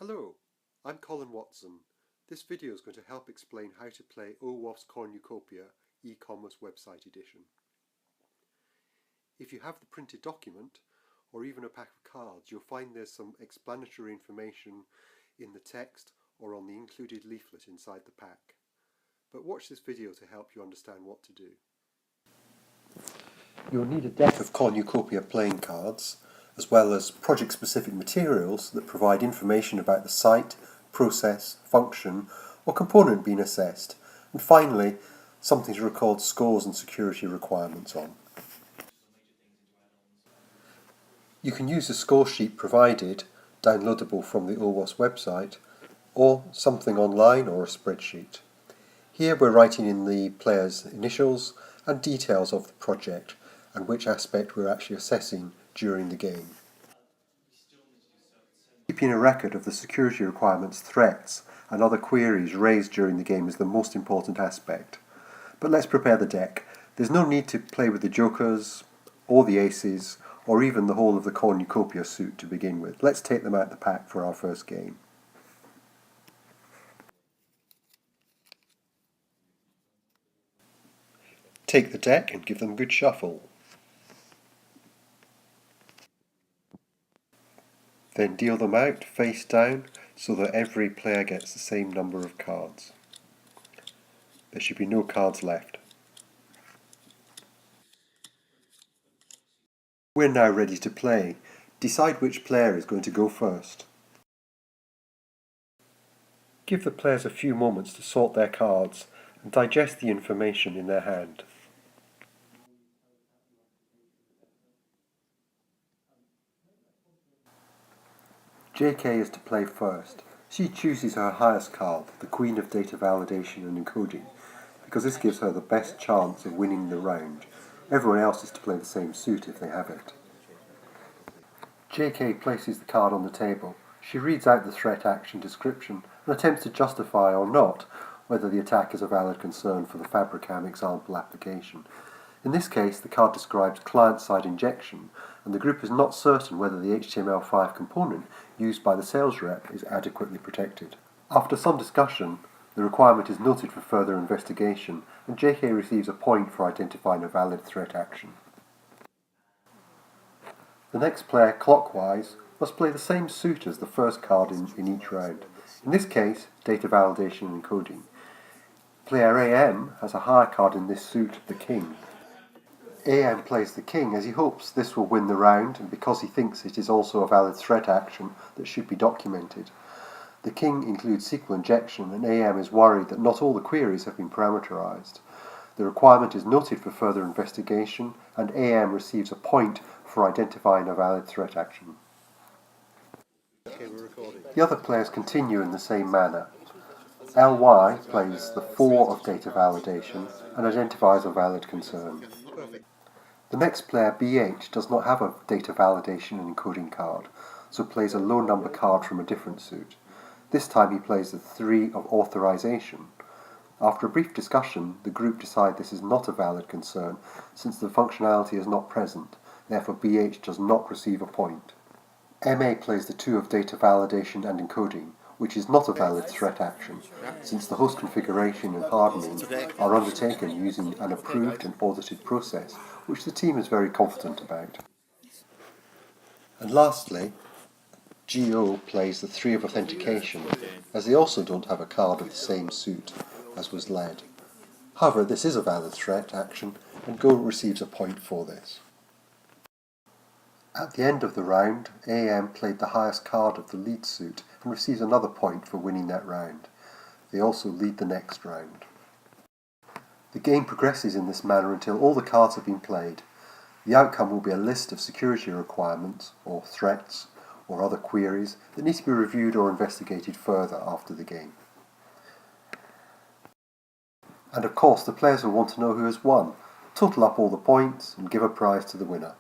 Hello, I'm Colin Watson. This video is going to help explain how to play OWASP Cornucopia e-commerce website edition. If you have the printed document, or even a pack of cards, you'll find there's some explanatory information in the text or on the included leaflet inside the pack. But watch this video to help you understand what to do. You'll need a deck of Cornucopia playing cards, as well as project-specific materials that provide information about the site, process, function, or component being assessed, and finally, something to record scores and security requirements on. You can use the score sheet provided, downloadable from the OWASP website, or something online or a spreadsheet. Here we're writing in the player's initials and details of the project and which aspect we're actually assessing during the game. Keeping a record of the security requirements, threats and other queries raised during the game is the most important aspect. But let's prepare the deck. There's no need to play with the jokers or the aces or even the whole of the Cornucopia suit to begin with. Let's take them out the pack for our first game. Take the deck and give them a good shuffle. Then deal them out face down so that every player gets the same number of cards. There should be no cards left. We're now ready to play. Decide which player is going to go first. Give the players a few moments to sort their cards and digest the information in their hand. JK is to play first. She chooses her highest card, the Queen of Data Validation and Encoding, because this gives her the best chance of winning the round. Everyone else is to play the same suit if they have it. JK places the card on the table. She reads out the threat action description and attempts to justify or not whether the attack is a valid concern for the Fabricam example application. In this case, the card describes client-side injection, and the group is not certain whether the HTML5 component used by the sales rep is adequately protected. After some discussion, the requirement is noted for further investigation, and JK receives a point for identifying a valid threat action. The next player, clockwise, must play the same suit as the first card in each round. In this case, data validation and encoding. Player AM has a higher card in this suit, the king. AM plays the king as he hopes this will win the round and because he thinks it is also a valid threat action that should be documented. The king includes SQL injection and AM is worried that not all the queries have been parameterized. The requirement is noted for further investigation and AM receives a point for identifying a valid threat action. The other players continue in the same manner. LY plays the 4 of data validation and identifies a valid concern. The next player, BH, does not have a data validation and encoding card, so plays a low number card from a different suit. This time he plays the 3 of authorization. After a brief discussion, the group decide this is not a valid concern since the functionality is not present, therefore BH does not receive a point. MA plays the 2 of data validation and encoding, which is not a valid threat action, since the host configuration and hardening are undertaken using an approved and audited process, which the team is very confident about. And lastly, GO plays the 3 of authentication, as they also don't have a card of the same suit as was led. However, this is a valid threat action, and Go receives a point for this. At the end of the round, AM played the highest card of the lead suit and receives another point for winning that round. They also lead the next round. The game progresses in this manner until all the cards have been played. The outcome will be a list of security requirements, or threats, or other queries that need to be reviewed or investigated further after the game. And of course, the players will want to know who has won, total up all the points, and give a prize to the winner.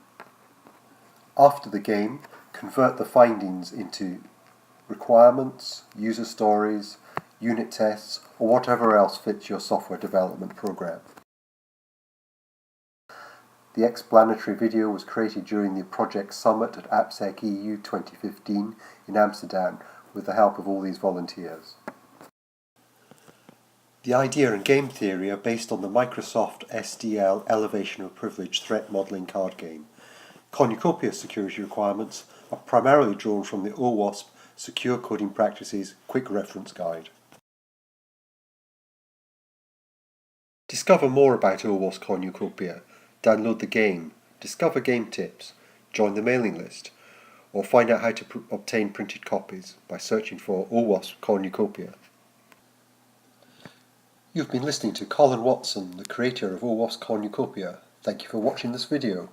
After the game, convert the findings into requirements, user stories, unit tests, or whatever else fits your software development program. The explanatory video was created during the Project Summit at AppSec EU 2015 in Amsterdam, with the help of all these volunteers. The idea and game theory are based on the Microsoft SDL Elevation of Privilege threat modelling card game. Cornucopia security requirements are primarily drawn from the OWASP Secure Coding Practices Quick Reference Guide. Discover more about OWASP Cornucopia, download the game, discover game tips, join the mailing list, or find out how to obtain printed copies by searching for OWASP Cornucopia. You've been listening to Colin Watson, the creator of OWASP Cornucopia. Thank you for watching this video.